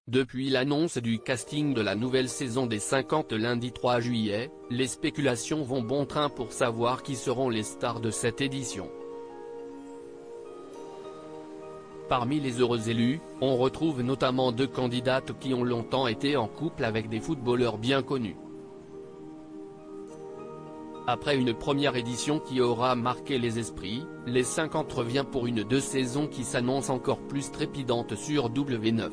Depuis l'annonce du casting de la nouvelle saison des 50 lundi 3 juillet, les spéculations vont bon train pour savoir qui seront les stars de cette édition. Parmi les heureux élus, on retrouve notamment 2 candidates qui ont longtemps été en couple avec des footballeurs bien connus. Après une première édition qui aura marqué les esprits, les 50 revient pour une 2 saisons qui s'annonce encore plus trépidante sur W9.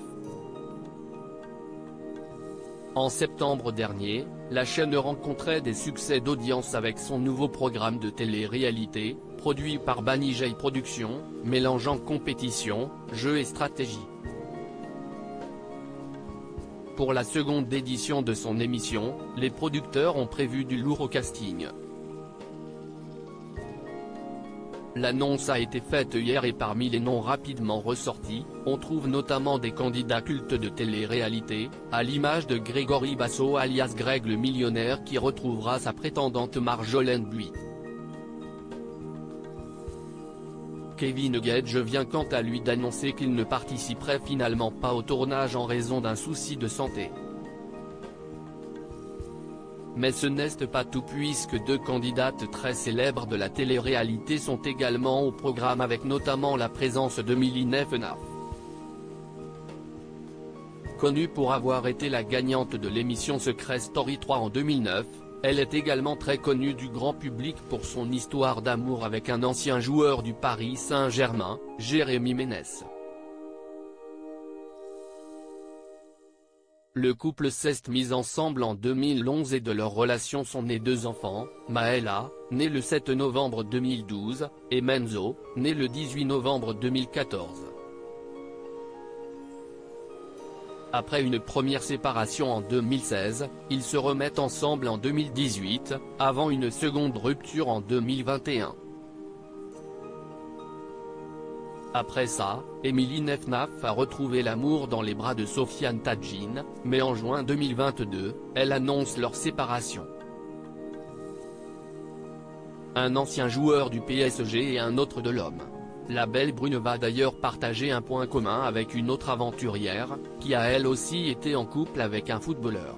En septembre dernier, la chaîne rencontrait des succès d'audience avec son nouveau programme de télé-réalité, produit par Banijay Productions, mélangeant compétition, jeu et stratégie. Pour la seconde édition de son émission, les producteurs ont prévu du lourd au casting. L'annonce a été faite hier et parmi les noms rapidement ressortis, on trouve notamment des candidats cultes de télé-réalité, à l'image de Grégory Basso alias Greg le millionnaire qui retrouvera sa prétendante Marjolaine Buis. Kevin Gage vient quant à lui d'annoncer qu'il ne participerait finalement pas au tournage en raison d'un souci de santé. Mais ce n'est pas tout puisque 2 candidates très célèbres de la télé-réalité sont également au programme avec notamment la présence de Milline Fnaf. Connue pour avoir été la gagnante de l'émission Secret Story 3 en 2009, elle est également très connue du grand public pour son histoire d'amour avec un ancien joueur du Paris Saint-Germain, Jérémy Ménès. Le couple s'est mis ensemble en 2011 et de leur relation sont nés 2 enfants, Maëla, née le 7 novembre 2012, et Menzo, né le 18 novembre 2014. Après une première séparation en 2016, ils se remettent ensemble en 2018, avant une seconde rupture en 2021. Après ça, Milline Fnaf a retrouvé l'amour dans les bras de Sofiane Tadjine, mais en juin 2022, elle annonce leur séparation. Un ancien joueur du PSG et un autre de l'Homme. La belle brune va d'ailleurs partager un point commun avec une autre aventurière, qui a elle aussi été en couple avec un footballeur.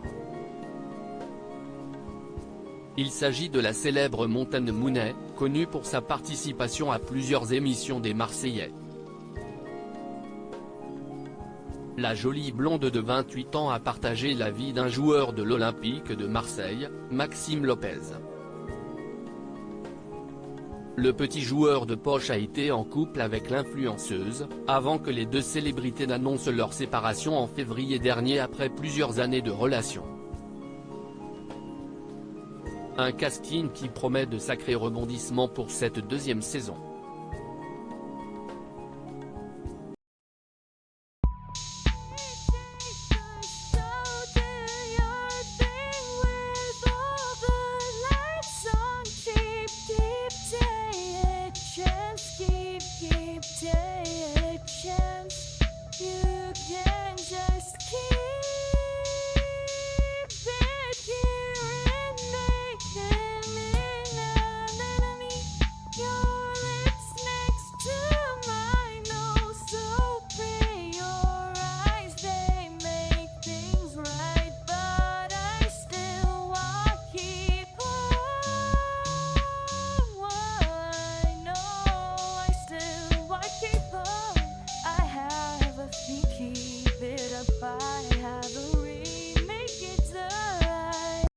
Il s'agit de la célèbre Montaigne Mounet, connue pour sa participation à plusieurs émissions des Marseillais. La jolie blonde de 28 ans a partagé la vie d'un joueur de l'Olympique de Marseille, Maxime Lopez. Le petit joueur de poche a été en couple avec l'influenceuse, avant que les 2 célébrités n'annoncent leur séparation en février dernier après plusieurs années de relation. Un casting qui promet de sacrés rebondissements pour cette 2e saison.